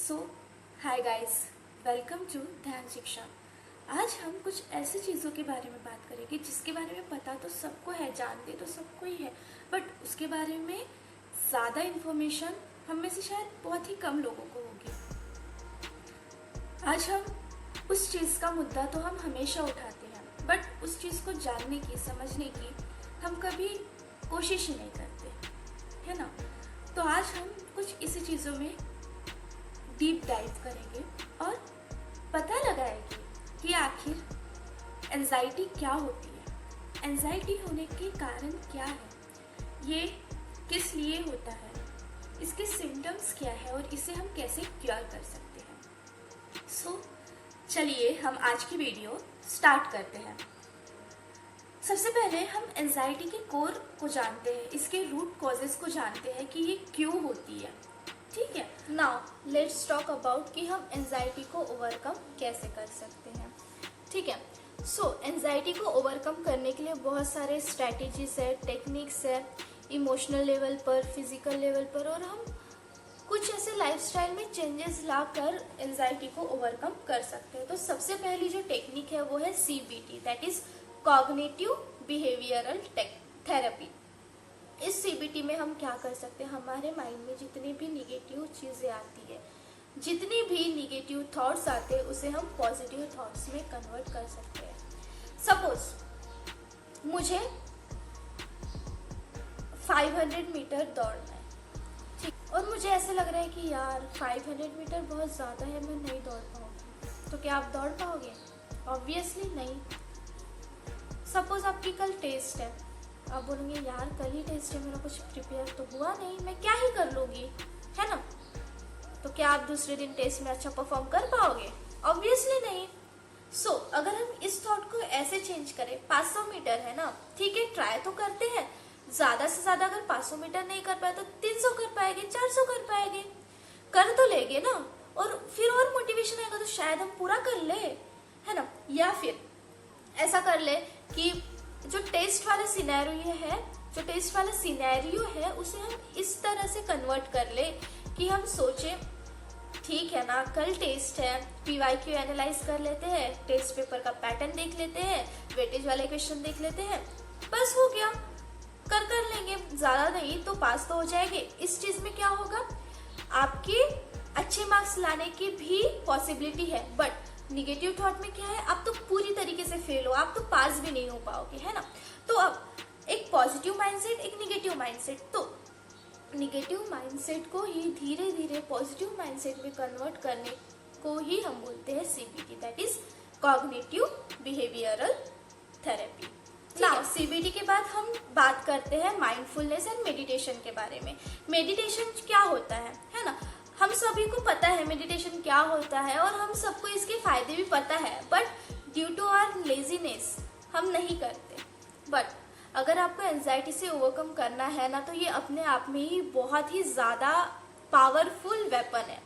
So hi guys, welcome to Dhyan Shiksha. आज हम कुछ ऐसी चीज़ों के बारे में बात करेंगे जिसके बारे में पता तो सबको है, जानते तो सबको ही है, बट उसके बारे में ज़्यादा इन्फॉर्मेशन हम में से शायद बहुत ही कम लोगों को होगी। आज हम उस चीज़ का मुद्दा तो हम हमेशा उठाते हैं, बट उस चीज़ को जानने की, समझने की हम कभी कोशिश ही नहीं करते, है ना। तो आज हम कुछ इसी चीज़ों में डीप डाइव करेंगे और पता लगाएंगे कि आखिर एंजाइटी क्या होती है, एंजाइटी होने के कारण क्या है, ये किस लिए होता है, इसके सिम्टम्स क्या है और इसे हम कैसे क्योर कर सकते हैं। सो चलिए हम आज की वीडियो स्टार्ट करते हैं। सबसे पहले हम एंजाइटी के कोर को जानते हैं, इसके रूट कॉजेस को जानते हैं कि ये क्यों होती है। ठीक है, नाउ लेट्स टॉक अबाउट कि हम एंजाइटी को ओवरकम कैसे कर सकते हैं। ठीक है, सो एंजाइटी को ओवरकम करने के लिए बहुत सारे स्ट्रैटेजीज है, टेक्निक्स है, इमोशनल लेवल पर, फिजिकल लेवल पर, और हम कुछ ऐसे लाइफस्टाइल में चेंजेस लाकर एंजाइटी को ओवरकम कर सकते हैं। तो सबसे पहली जो टेक्निक है वो है CBT, that is cognitive behavioural therapy. इस CBT में हम क्या कर सकते हैं, हमारे माइंड में जितनी भी निगेटिव चीज़ें आती है, जितनी भी निगेटिव थॉट्स आते हैं, उसे हम पॉजिटिव थॉट्स में कन्वर्ट कर सकते हैं। सपोज मुझे 500 मीटर दौड़ना है, ठीक, और मुझे ऐसे लग रहा है कि यार 500 मीटर बहुत ज़्यादा है, मैं नहीं दौड़ पाऊंगी। तो क्या आप दौड़ पाओगे? ऑब्वियसली नहीं। सपोज आपकी कल टेस्ट है, आप बोलेंगे यार कल ही टेस्ट है, मेरा कुछ प्रिपेयर तो हुआ नहीं, मैं क्या ही कर लूंगी, है ना। तो क्या आप दूसरे दिन टेस्ट में अच्छा परफॉर्म कर पाओगे? ऑब्वियसली नहीं। सो अगर हम इस थॉट को ऐसे चेंज करें, 500 मीटर है ना, ठीक है, ट्राई तो करते हैं, ज्यादा से ज्यादा अगर 500 मीटर नहीं कर पाए तो 300 कर पाएंगे, 400 कर पाएंगे, कर तो लेंगे ना, और फिर और मोटिवेशन आएगा तो शायद हम पूरा कर ले, है ना। या फिर ऐसा कर ले कि जो टेस्ट वाला सिनेरियो है उसे हम इस तरह से कन्वर्ट कर ले कि हम सोचे ठीक है ना, कल टेस्ट है, PYQ एनालाइज कर लेते हैं, टेस्ट पेपर का पैटर्न देख लेते हैं, वेटेज वाले क्वेश्चन देख लेते हैं, बस हो गया, कर लेंगे, ज्यादा नहीं तो पास तो हो जाएंगे। इस चीज में क्या होगा, आपके अच्छे मार्क्स लाने की भी पॉसिबिलिटी है, बट निगेटिव थॉट में क्या है, आप तो पूरी तरीके से फेल हो, आप तो पास भी नहीं हो पाओगे, है ना। तो अब एक पॉजिटिव माइंडसेट, एक निगेटिव माइंडसेट, तो निगेटिव माइंडसेट को ही धीरे धीरे पॉजिटिव माइंडसेट में कन्वर्ट करने को ही हम बोलते हैं CBT, that is cognitive behavioural therapy. Now CBT के बाद हम बात करते हैं माइंडफुलनेस एंड मेडिटेशन के बारे में। मेडिटेशन क्या होता है ना, हम सभी को पता है मेडिटेशन क्या होता है और हम सबको इसके फायदे भी पता है, but due to our laziness हम नहीं करते। बट अगर आपको एंजाइटी से ओवरकम करना है ना, तो ये अपने आप में ही बहुत ही ज्यादा पावरफुल वेपन है।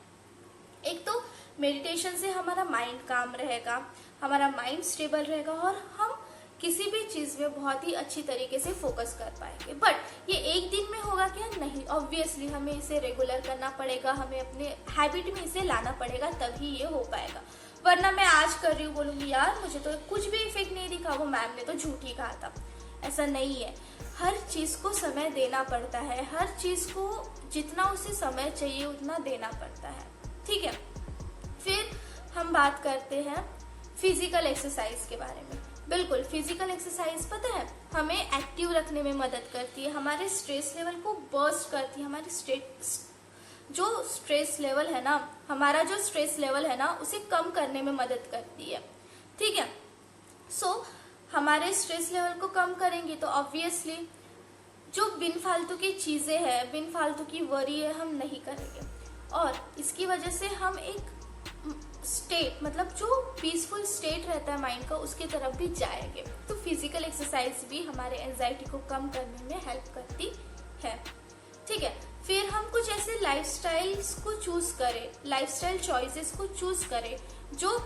एक तो मेडिटेशन से हमारा माइंड काम रहेगा, हमारा माइंड स्टेबल रहेगा और हम किसी भी चीज में बहुत ही अच्छी तरीके से फोकस कर पाएंगे। बट ये एक दिन में होगा क्या? नहीं, ऑब्वियसली हमें इसे रेगुलर करना पड़ेगा, हमें अपने हैबिट में इसे लाना पड़ेगा, तभी ये हो पाएगा। वरना मैं आज कर रही हूँ, बोलूंगी यार मुझे तो कुछ भी इफेक्ट नहीं दिखा, वो मैम ने तो झूठ ही कहा था। ऐसा नहीं है, हर चीज को समय देना पड़ता है, हर चीज को जितना उसे समय चाहिए उतना देना पड़ता है, ठीक है। फिर हम बात करते हैं फिजिकल एक्सरसाइज के बारे में। बिल्कुल, फिजिकल एक्सरसाइज पता है हमें एक्टिव रखने में मदद करती है, हमारे स्ट्रेस लेवल को बर्स्ट करती है, हमारे जो स्ट्रेस लेवल है ना, हमारा जो स्ट्रेस लेवल है ना, उसे कम करने में मदद करती है, ठीक है। सो हमारे स्ट्रेस लेवल को कम करेंगे तो ऑब्वियसली जो बिन फालतू की चीजें हैं, बिन फालतू की वरी है, हम नहीं करेंगे, और इसकी वजह से हम एक स्टेट, मतलब जो पीसफुल स्टेट रहता है माइंड का, उसकी तरफ भी जाएंगे। तो फिजिकल एक्सरसाइज भी हमारे एंजाइटी को कम करने में हेल्प करती है, ठीक है। फिर हम कुछ ऐसे लाइफस्टाइल्स को चूज करें, लाइफस्टाइल चॉइसेस को चूज करें जो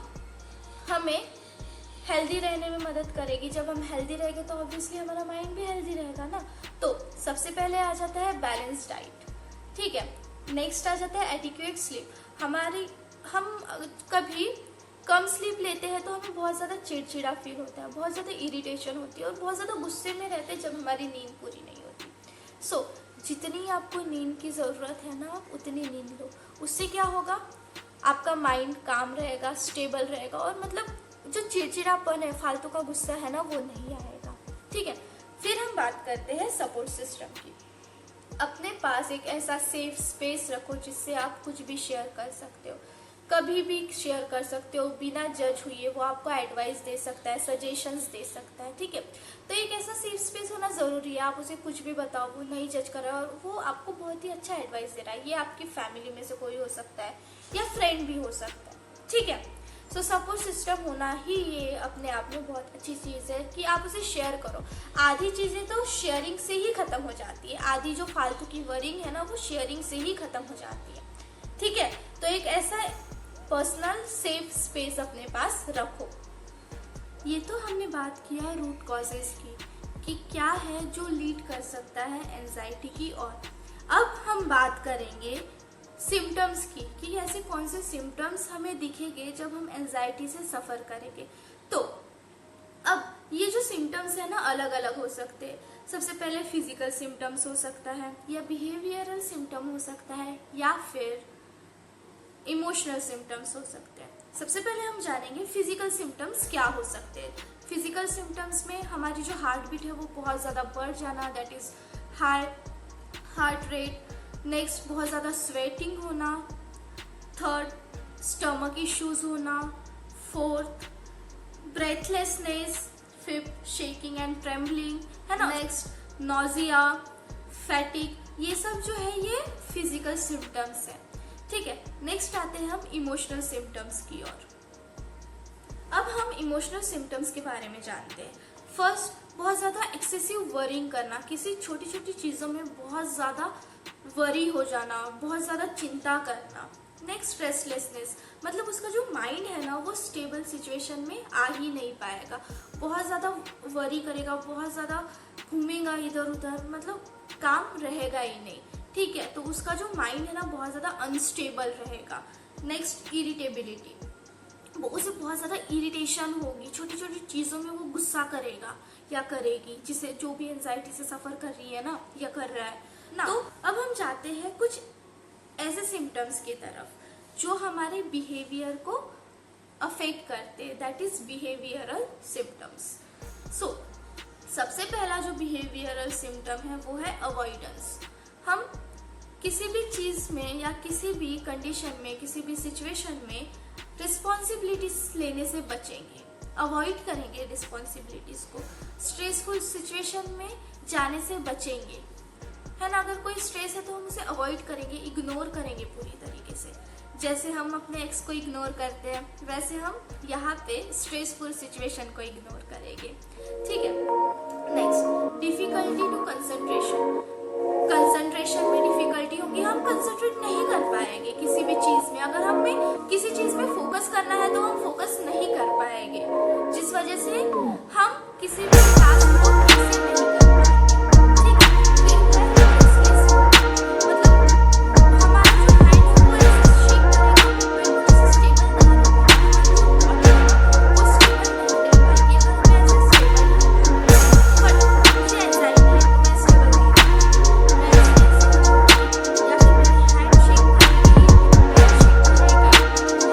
हमें हेल्दी रहने में मदद करेगी। जब हम हेल्दी रहेंगे तो ऑब्वियसली हमारा माइंड भी हेल्दी रहेगा ना। तो सबसे पहले आ जाता है बैलेंस डाइट, ठीक है। नेक्स्ट आ जाता है एडिक्वेट स्लीप। हम कभी कम स्लीप लेते हैं तो हमें बहुत ज़्यादा चिड़चिड़ा फील होता है, बहुत ज़्यादा इरिटेशन होती है और बहुत ज़्यादा गुस्से में रहते हैं जब हमारी नींद पूरी नहीं होती। सो जितनी आपको नींद की ज़रूरत है ना, आप उतनी नींद लो। उससे क्या होगा, आपका माइंड काम रहेगा, स्टेबल रहेगा और मतलब जो चिड़चिड़ापन है, फालतू का गुस्सा है ना, वो नहीं आएगा। ठीक है, फिर हम बात करते हैं सपोर्ट सिस्टम की। अपने पास एक ऐसा सेफ स्पेस रखो जिससे आप कुछ भी शेयर कर सकते हो, कभी भी शेयर कर सकते हो, बिना जज हुए। वो आपको एडवाइस दे सकता है, सजेशंस दे सकता है। ठीक है, तो एक ऐसा सेफ स्पेस होना ज़रूरी है। आप उसे कुछ भी बताओ, वो नहीं जज कर रहा है और वो आपको बहुत ही अच्छा एडवाइस दे रहा है। ये आपकी फैमिली में से कोई हो सकता है या फ्रेंड भी हो सकता है। ठीक है, सो सपोर्ट सिस्टम होना ही ये अपने आप में बहुत अच्छी चीज़ है कि आप उसे शेयर करो। आधी चीज़ें तो शेयरिंग से ही ख़त्म हो जाती है, आधी जो फालतू की वरिंग है ना, वो शेयरिंग से ही ख़त्म हो जाती है। ठीक है, तो एक ऐसा पर्सनल सेफ स्पेस अपने पास रखो। ये तो हमने बात किया है रूट कॉजेस की, कि क्या है जो लीड कर सकता है एंजाइटी की ओर। अब हम बात करेंगे सिम्टम्स की, कि ऐसे कौन से सिम्टम्स हमें दिखेंगे जब हम एंजाइटी से सफ़र करेंगे। तो अब ये जो सिम्टम्स है ना, अलग अलग हो सकते हैं। सबसे पहले फिजिकल सिम्टम्स हो सकता है, या बिहेवियरल सिम्टम हो सकता है, या फिर इमोशनल सिम्टम्स हो सकते हैं। सबसे पहले हम जानेंगे फिजिकल सिम्टम्स क्या हो सकते हैं। फिजिकल सिम्टम्स में हमारी जो हार्ट बीट है वो बहुत ज़्यादा बढ़ जाना, that is high heart rate. Next, बहुत ज़्यादा स्वेटिंग होना। थर्ड, स्टमक इश्यूज होना। Fourth, breathlessness. Fifth, shaking and trembling, है ना। Next, nausea, फैटिक। ये सब जो है ये फिजिकल सिम्टम्स है। ठीक है, नेक्स्ट आते हैं हम इमोशनल सिम्टम्स की ओर। अब हम इमोशनल सिम्टम्स के बारे में जानते हैं। फर्स्ट, बहुत ज़्यादा एक्सेसिव वरिंग करना, किसी छोटी छोटी चीज़ों में बहुत ज़्यादा वरी हो जाना, बहुत ज़्यादा चिंता करना। नेक्स्ट, रेस्टलेसनेस, मतलब उसका जो माइंड है ना, वो स्टेबल सिचुएशन में आ ही नहीं पाएगा, बहुत ज़्यादा वरी करेगा, बहुत ज़्यादा घूमेगा इधर उधर, मतलब काम रहेगा ही नहीं। ठीक है, तो उसका जो माइंड है ना, बहुत ज़्यादा अनस्टेबल रहेगा। नेक्स्ट, इरिटेबिलिटी, वो उसे बहुत ज़्यादा इरिटेशन होगी, छोटी छोटी चीज़ों में वो गुस्सा करेगा या करेगी, जिसे जो भी एंजाइटी से सफ़र कर रही है ना या कर रहा है ना। तो अब हम जाते हैं कुछ ऐसे सिम्टम्स की तरफ जो हमारे बिहेवियर को अफेक्ट करते हैं, दैट इज बिहेवियरल सिम्टम्स। सो सबसे पहला जो बिहेवियरल सिम्टम है वो है अवॉइडेंस। हम किसी भी चीज़ में या किसी भी कंडीशन में, किसी भी सिचुएशन में रिस्पॉन्सिबिलिटीज लेने से बचेंगे, अवॉइड करेंगे रिस्पॉन्सिबिलिटीज को। स्ट्रेसफुल सिचुएशन में जाने से बचेंगे, है ना। अगर कोई स्ट्रेस है तो हम उसे अवॉइड करेंगे, इग्नोर करेंगे पूरी तरीके से। जैसे हम अपने एक्स को इग्नोर करते हैं, वैसे हम यहाँ पे स्ट्रेसफुल सिचुएशन को इग्नोर करेंगे। ठीक है, नेक्स्ट, डिफिकल्टी टू कंसंट्रेशन में डिफिकल्टी होगी, हम कंसंट्रेट नहीं कर पाएंगे किसी भी चीज़ में। अगर हमें किसी चीज़ में फोकस करना है तो हम फोकस नहीं कर पाएंगे, जिस वजह से हम किसी भी टास्क को ठीक से नहीं कर पाएंगे। ठीक है, फिर है restless, मतलब हमारा जो माइंड है वो ऐसे शेक करेगा, वो ऐसे स्टेबल नहीं रहेगा, वो स्टेबल नहीं रह पाएगी अगर हमें ऐसे स्टेबल नहीं रहना। बट मुझे एंजाइटी है तो मैं स्टेबल नहीं रहूँगी, मैं ऐसे या फिर मेरी हैंड शेक करेगी, पैर शेक करेगा,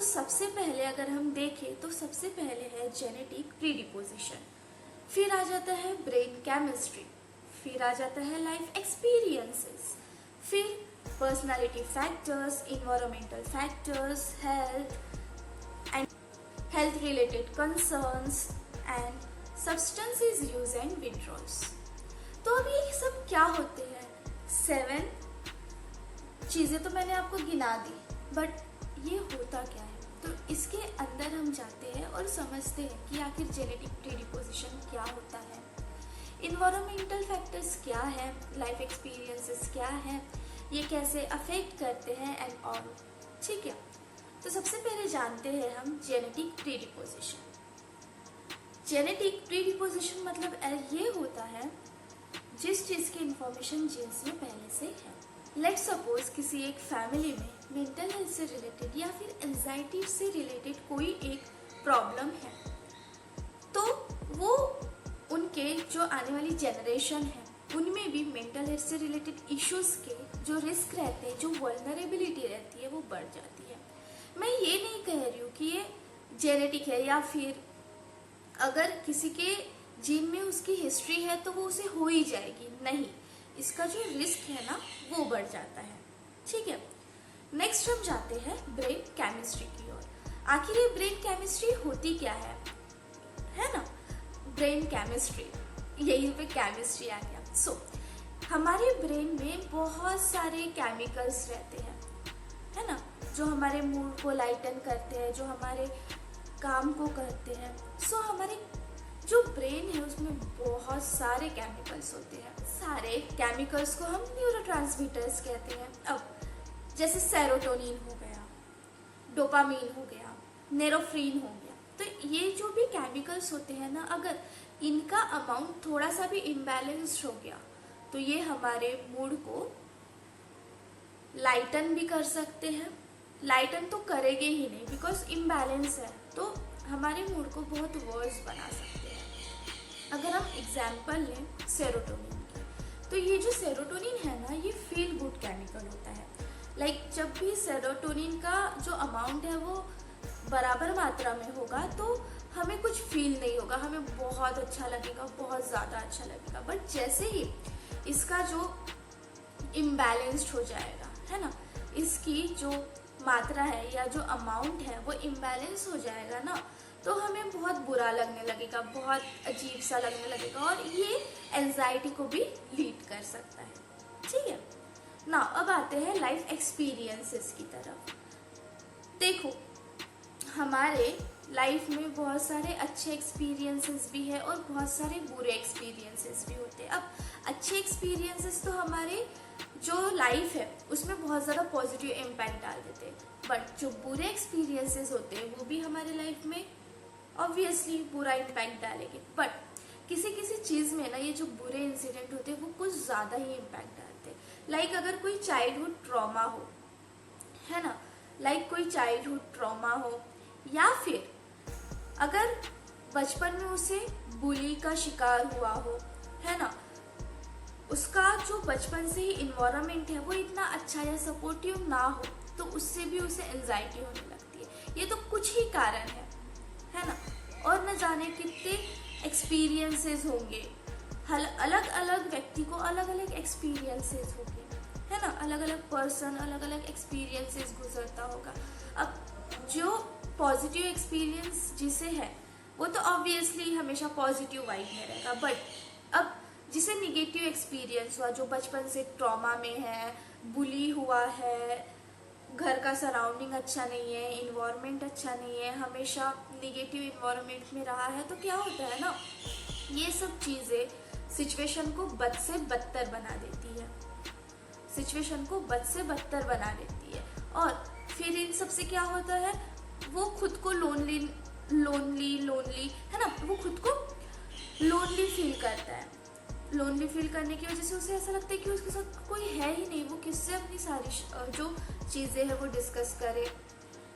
तो सबसे पहले अगर हम देखें तो सबसे पहले है जेनेटिक प्रीडिपोजिशन, फिर आ जाता है ब्रेन केमिस्ट्री, फिर आ जाता है लाइफ एक्सपीरियंसेस, फिर personality factors, environmental factors, health related concerns and substances use and withdrawals. तो अब ये सब क्या होते हैं? 7 चीजें तो मैंने आपको गिना दी, बट ये होता क्या है? तो इसके अंदर हम जाते हैं और समझते हैं कि आखिर जेनेटिक प्रीडिपोजिशन क्या होता है, इन्वायरमेंटल फैक्टर्स क्या है, लाइफ एक्सपीरियंसेस क्या है, ये कैसे अफेक्ट करते हैं एंड ऑल। ठीक है, तो सबसे पहले जानते हैं हम जेनेटिक प्रीडिपोजिशन। जेनेटिक प्रीडिपोजिशन मतलब ये होता है जिस चीज की इंफॉर्मेशन जीन्स में पहले से है। लेट्स सपोज किसी एक फैमिली में मेंटल हेल्थ से रिलेटेड या फिर एंजाइटी से रिलेटेड कोई एक प्रॉब्लम है, तो वो उनके जो आने वाली जनरेशन है उनमें भी मेंटल हेल्थ से रिलेटेड इश्यूज के जो रिस्क रहते हैं, जो वल्नरेबिलिटी रहती है, वो बढ़ जाती है। मैं ये नहीं कह रही हूँ कि ये जेनेटिक है या फिर अगर किसी के जीन में उसकी हिस्ट्री है तो वो उसे हो ही जाएगी, नहीं, इसका जो रिस्क है ना वो बढ़ जाता है। ठीक है, नेक्स्ट हम जाते हैं ब्रेन केमिस्ट्री की ओर। आखिर ये ब्रेन केमिस्ट्री होती क्या है ना? ब्रेन केमिस्ट्री, यहीं पे केमिस्ट्री आ गया। सो हमारे ब्रेन में बहुत सारे केमिकल्स रहते हैं, है ना, जो हमारे मूड को लाइटन करते हैं, जो हमारे काम को करते हैं। सो हमारे जो ब्रेन है उसमें बहुत सारे केमिकल्स होते हैं। सारे केमिकल्स को हम न्यूरोट्रांसमीटर्स कहते हैं। अब जैसे सेरोटोनिन हो गया, डोपामीन हो गया, नेरोफ्रीन हो गया, तो ये जो भी केमिकल्स होते हैं ना, अगर इनका अमाउंट थोड़ा सा भी इम्बैलेंस्ड हो गया तो ये हमारे मूड को लाइटन भी कर सकते हैं। लाइटन तो करेंगे ही नहीं बिकॉज इम्बैलेंस है, तो हमारे मूड को बहुत वर्स बना सकते हैं। अगर हम एग्जाम्पल लें सेरोटोनिन की, तो ये जो सेरोटोनिन है ना, ये फील गुड केमिकल होता है। लाइक जब भी सेरोटोनिन का जो अमाउंट है वो बराबर मात्रा में होगा तो हमें कुछ फील नहीं होगा, हमें बहुत अच्छा लगेगा, बहुत ज़्यादा अच्छा लगेगा। बट जैसे ही इसका जो इम्बैलेंस्ड हो जाएगा, है ना, इसकी जो मात्रा है या जो अमाउंट है वो इम्बैलेंस हो जाएगा ना, तो हमें बहुत बुरा लगने लगेगा, बहुत अजीब सा लगने लगेगा और ये एंजाइटी को भी लीड कर सकता है। ठीक है ना, अब आते हैं लाइफ एक्सपीरियंसेस की तरफ। देखो, हमारे लाइफ में बहुत सारे अच्छे एक्सपीरियंसेस भी है और बहुत सारे बुरे एक्सपीरियंसेस भी होते हैं। अब अच्छे एक्सपीरियंसेस तो हमारे जो लाइफ है उसमें बहुत ज़्यादा पॉजिटिव इम्पैक्ट डाल देते हैं, बट जो बुरे एक्सपीरियंसेस होते हैं वो भी हमारे लाइफ में ऑब्वियसली बुरा इम्पैक्ट डालेंगे। बट किसी किसी चीज़ में ना ये जो बुरे इंसिडेंट होते हैं वो कुछ ज़्यादा ही इम्पैक्ट डालते हैं। लाइक अगर कोई चाइल्डहुड ट्रॉमा हो, है ना, लाइक कोई चाइल्डहुड ट्रॉमा हो, या फिर अगर बचपन में उसे बुली का शिकार हुआ हो, है ना, उसका जो बचपन से ही इन्वायरमेंट है वो इतना अच्छा या सपोर्टिव ना हो, तो उससे भी उसे एंजाइटी होने लगती है। ये तो कुछ ही कारण है ना, और न जाने कितने एक्सपीरियंसेस होंगे, अलग अलग व्यक्ति को अलग अलग एक्सपीरियंसेस होंगे, है ना, अलग अलग पर्सन अलग अलग एक्सपीरियंसेस गुजरता होगा। अब जो पॉजिटिव एक्सपीरियंस जिसे है वो तो ऑब्वियसली हमेशा पॉजिटिव वाइब में रहेगा, बट अब जिसे निगेटिव एक्सपीरियंस हुआ, जो बचपन से ट्रॉमा में है, बुली हुआ है, घर का सराउंडिंग अच्छा नहीं है, इन्वायरमेंट अच्छा नहीं है, हमेशा निगेटिव इन्वायरमेंट में रहा है, तो क्या होता है ना, ये सब चीज़ें सिचुएशन को बद से बदतर बना देती है, सिचुएशन को बद से बदतर बना देती है। और फिर इन सब से क्या होता है, वो खुद को लोनली है ना, वो खुद को लोनली फील करता है। लोनली फील करने की वजह से उसे ऐसा लगता है कि उसके साथ कोई है ही नहीं, वो किससे अपनी सारी जो चीज़ें हैं वो डिस्कस करे,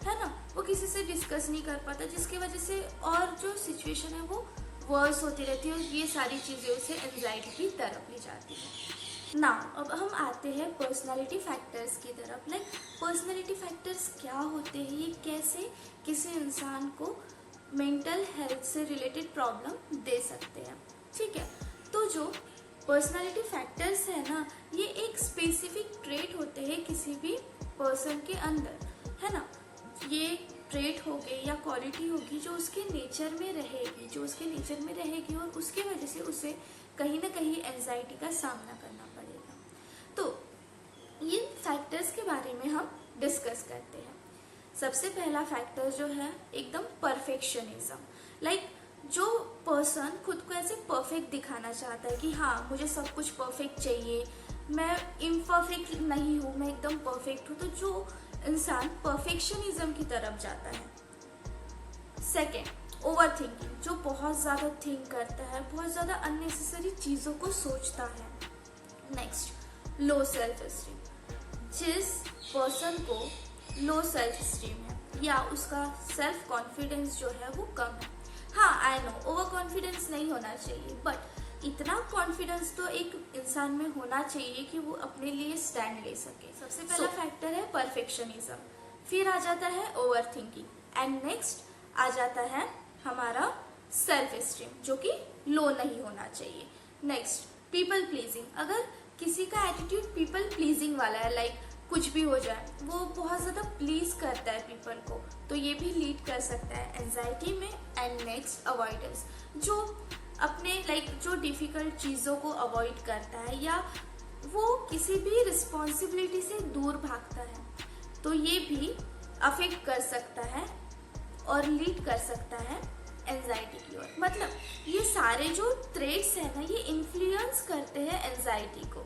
है ना, वो किसी से डिस्कस नहीं कर पाता, जिसकी वजह से और जो सिचुएशन है वो वर्स होती रहती है और ये सारी चीज़ें उसे एंजाइटी की तरफ ले जाती है। ना अब हम आते हैं पर्सनालिटी फैक्टर्स की तरफ। लाइक पर्सनालिटी फैक्टर्स क्या होते हैं, ये कैसे किसी इंसान को मेंटल हेल्थ से रिलेटेड प्रॉब्लम दे सकते हैं। ठीक है, तो जो पर्सनालिटी फैक्टर्स है ना, ये एक स्पेसिफिक ट्रेट होते हैं किसी भी पर्सन के अंदर, है ना। ये ट्रेट होगी या क्वालिटी होगी जो उसके नेचर में रहेगी और उसके वजह से उसे कहीं ना कहीं एंजाइटी का सामना करना पड़ेगा। तो ये फैक्टर्स के बारे में हम डिस्कस करते हैं। सबसे पहला फैक्टर जो है एकदम परफेक्शनिज्म। लाइक जो पर्सन खुद को ऐसे परफेक्ट दिखाना चाहता है कि हाँ मुझे सब कुछ परफेक्ट चाहिए, मैं इम्परफेक्ट नहीं हूँ, मैं एकदम परफेक्ट हूँ, तो जो इंसान परफेक्शनिज्म की तरफ जाता है। सेकेंड, ओवर थिंकिंग, जो बहुत ज़्यादा थिंक करता है, बहुत ज़्यादा अननेसेसरी चीज़ों को सोचता है। नेक्स्ट, लो सेल्फ स्टीम, जिस पर्सन को लो सेल्फ स्टीम है या उसका सेल्फ कॉन्फिडेंस जो है वो कम है। हाँ आई नो ओवर कॉन्फिडेंस नहीं होना चाहिए, बट इतना कॉन्फिडेंस तो एक इंसान में होना चाहिए कि वो अपने लिए स्टैंड ले सके। सबसे पहला फैक्टर है परफेक्शनिज्म, फिर आ जाता है ओवर थिंकिंग एंड नेक्स्ट आ जाता है हमारा सेल्फ स्टीम जो कि लो नहीं होना चाहिए। नेक्स्ट, पीपल प्लीजिंग, अगर किसी का एटीट्यूड पीपल प्लीजिंग वाला है, लाइक कुछ भी हो जाए वो बहुत ज़्यादा प्लीज करता है पीपल को, तो ये भी लीड कर सकता है एंजाइटी में। एंड नेक्स्ट, अवॉइडेंस, जो अपने जो डिफिकल्ट चीज़ों को अवॉइड करता है या वो किसी भी रिस्पॉन्सिबिलिटी से दूर भागता है, तो ये भी अफेक्ट कर सकता है और लीड कर सकता है एंजाइटी की ओर। मतलब ये सारे जो ट्रेट्स हैं ना, ये इन्फ्लुएंस करते हैं एंजाइटी को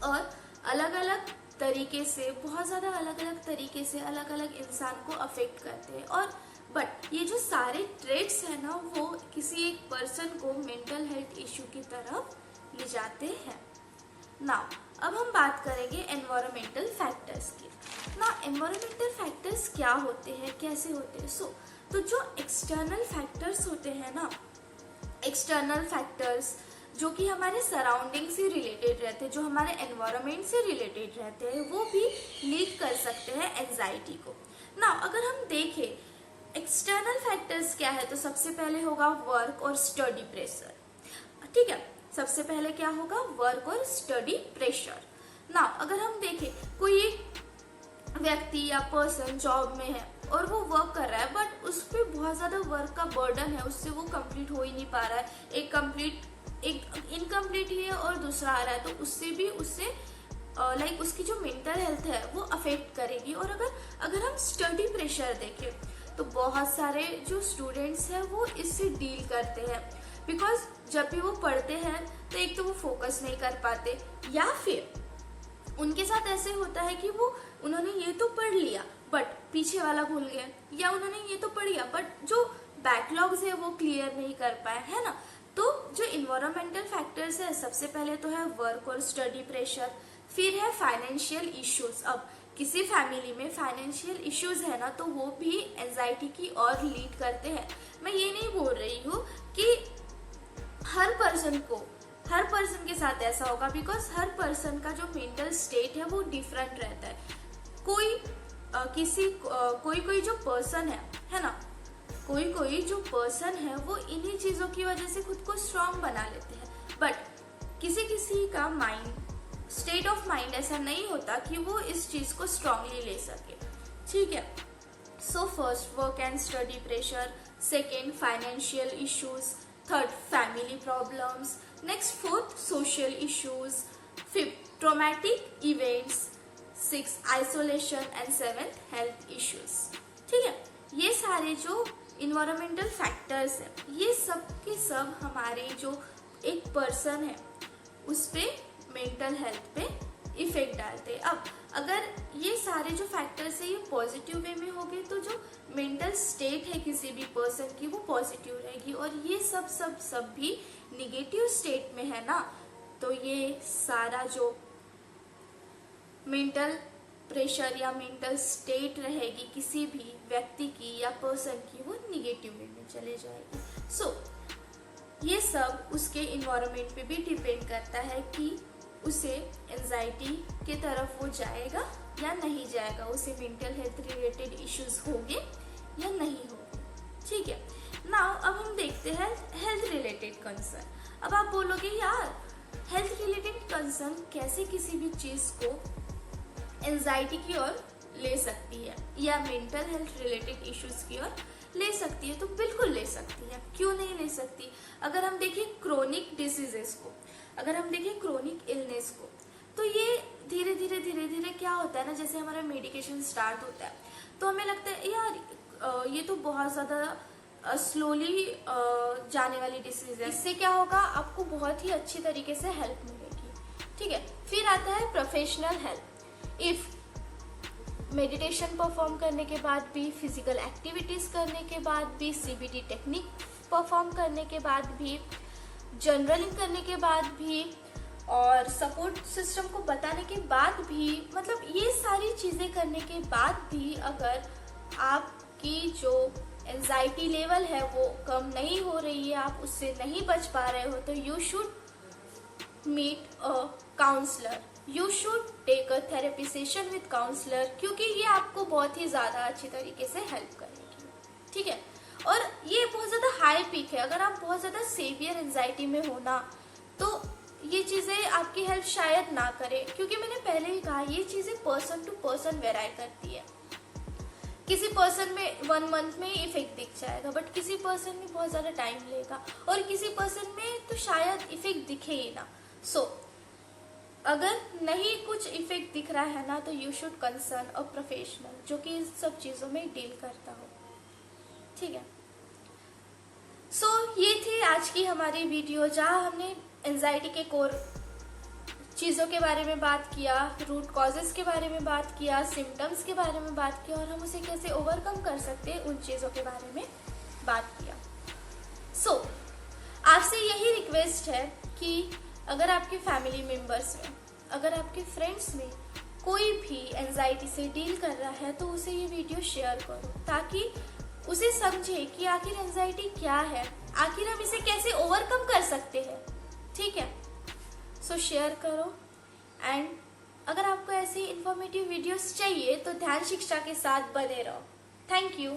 और अलग अलग तरीके से, बहुत ज़्यादा अलग अलग तरीके से अलग अलग इंसान को अफेक्ट करते हैं। और बट ये जो सारे ट्रेट्स हैं ना, वो किसी एक पर्सन को मेंटल हेल्थ इशू की तरफ ले जाते हैं। नाउ अब हम बात करेंगे एनवायरमेंटल फैक्टर्स की। ना एनवायरमेंटल फैक्टर्स क्या होते हैं, कैसे होते हैं? तो जो एक्सटर्नल फैक्टर्स होते हैं ना, एक्सटर्नल फैक्टर्स जो कि हमारे सराउंडिंग से रिलेटेड रहते हैं, जो हमारे एनवायरनमेंट से रिलेटेड रहते हैं, वो भी लीड कर सकते हैं एंजाइटी को। ना अगर हम देखें एक्सटर्नल फैक्टर्स क्या है, तो सबसे पहले होगा वर्क और स्टडी प्रेशर। ठीक है, सबसे पहले क्या होगा, वर्क और स्टडी प्रेशर। ना अगर हम देखें कोई एक व्यक्ति या पर्सन जॉब में है और वो वर्क कर रहा है, बट उस पर बहुत ज़्यादा वर्क का बर्डन है, उससे वो कंप्लीट हो ही नहीं पा रहा है, एक इनकम्प्लीट ही है और दूसरा आ रहा है, तो उससे भी उसकी जो मेंटल हेल्थ है वो अफेक्ट करेगी। और अगर हम स्टडी प्रेशर देखें तो बहुत सारे जो स्टूडेंट्स हैं वो इससे डील करते हैं, बिकॉज जब भी वो पढ़ते हैं तो एक तो वो फोकस नहीं कर पाते, या फिर उनके साथ ऐसे होता है कि उन्होंने ये तो पढ़ लिया बट पीछे वाला भूल गए, या उन्होंने ये तो पढ़ लिया बट जो बैकलॉग्स है वो क्लियर नहीं कर पाए, है ना। तो जो इन्वायरमेंटल फैक्टर्स है, सबसे पहले तो है वर्क और स्टडी प्रेशर, फिर है फाइनेंशियल इश्यूज। अब किसी फैमिली में फाइनेंशियल इश्यूज है ना, तो वो भी एंजाइटी की ओर लीड करते हैं। मैं ये नहीं बोल रही हूँ कि हर पर्सन के साथ ऐसा होगा, बिकॉज हर पर्सन का जो मेंटल स्टेट है वो डिफरेंट रहता है। कोई जो पर्सन है ना, कोई जो पर्सन है वो इन्हीं चीज़ों की वजह से खुद को स्ट्रांग बना लेते हैं, बट किसी का स्टेट ऑफ माइंड ऐसा नहीं होता कि वो इस चीज़ को स्ट्रांगली ले सके। ठीक है, so first work and study pressure, second financial issues, third family problems, next fourth social issues, fifth traumatic events, six isolation and seventh health issues. ठीक है, ये सारे जो इन्वायरमेंटल फैक्टर्स है, ये सब के सब हमारे जो एक पर्सन है उस पे मेंटल हेल्थ पे इफेक्ट डालते हैं। अब अगर ये सारे जो फैक्टर्स है ये पॉजिटिव वे में हो गए, तो जो मेंटल स्टेट है किसी भी पर्सन की वो पॉजिटिव रहेगी, और ये सब भी निगेटिव स्टेट में है ना, तो ये सारा जो मेंटल प्रेशर या मेंटल स्टेट रहेगी किसी भी व्यक्ति की या पर्सन की, वो निगेटिव वे में चले जाएगी। सो ये सब उसके इन्वायरमेंट पे भी डिपेंड करता है कि उसे एंजाइटी की तरफ वो जाएगा या नहीं जाएगा, उसे मेंटल हेल्थ रिलेटेड इश्यूज होंगे या नहीं होंगे। ठीक है, नाउ अब हम देखते हैं हेल्थ रिलेटेड कंसर्न। अब आप बोलोगे यार हेल्थ रिलेटेड कंसर्न कैसे किसी भी चीज को एंजाइटी की ओर ले सकती है या मेंटल हेल्थ रिलेटेड इश्यूज की ओर ले सकती है। तो बिल्कुल ले सकती है, क्यों नहीं ले सकती। अगर हम देखें क्रोनिक डिसीजेस को, अगर हम देखें क्रोनिक इलनेस को, तो ये धीरे धीरे क्या होता है ना, जैसे हमारा मेडिकेशन स्टार्ट होता है तो हमें लगता है यार ये तो बहुत ज्यादा स्लोली जाने वाली डिसीज है, इससे क्या होगा आपको बहुत ही अच्छी तरीके से हेल्प मिलेगी। ठीक है, फिर आता है professional help. If meditation perform करने के बाद भी, फिजिकल एक्टिविटीज करने के बाद भी, सीबीटी टेक्निक परफॉर्म करने के बाद भी, जर्नलिंग करने के बाद भी और सपोर्ट सिस्टम को बताने के बाद भी, मतलब ये सारी चीजें करने के बाद भी अगर आपकी जो एंजाइटी लेवल है वो कम नहीं हो रही है, आप उससे नहीं बच पा रहे हो, तो you should meet a counsellor, you should take a therapy session with counsellor, क्योंकि ये आपको बहुत ही ज्यादा अच्छी तरीके से हेल्प करेगी। ठीक है, और ये बहुत ज्यादा हाई पीक है। अगर आप बहुत ज्यादा सीवियर एंजाइटी में हो ना, तो ये चीजें आपकी हेल्प शायद ना करे, क्योंकि मैंने पहले ही कहा ये चीजें पर्सन टू पर्सन वेराई करती है। किसी पर्सन में 1 मंथ में इफेक्ट दिख जाएगा, बट किसी पर्सन में बहुत ज्यादा टाइम लेगा, और किसी पर्सन में तो शायद इफेक्ट दिखे ही ना। सो अगर नहीं कुछ इफेक्ट दिख रहा है ना, तो you should concern a professional जो कि इन सब चीजों में डील करता हो। ठीक है, सो ये थी आज की हमारी वीडियो, जहां हमने एंजाइटी के कोर चीज़ों के बारे में बात किया, रूट कॉजेस के बारे में बात किया, सिम्टम्स के बारे में बात किया, और हम उसे कैसे ओवरकम कर सकते हैं उन चीज़ों के बारे में बात किया। सो आपसे यही रिक्वेस्ट है कि अगर आपके फैमिली मेम्बर्स में, अगर आपके फ्रेंड्स में कोई भी एंजाइटी से डील कर रहा है, तो उसे ये वीडियो शेयर करो, ताकि उसे समझे कि आखिर एंजाइटी क्या है, आखिर हम इसे कैसे ओवरकम कर सकते हैं। ठीक है, सो शेयर करो। एंड अगर आपको ऐसी इंफॉर्मेटिव वीडियोस चाहिए तो ध्यान शिक्षा के साथ बने रहो। Thank you.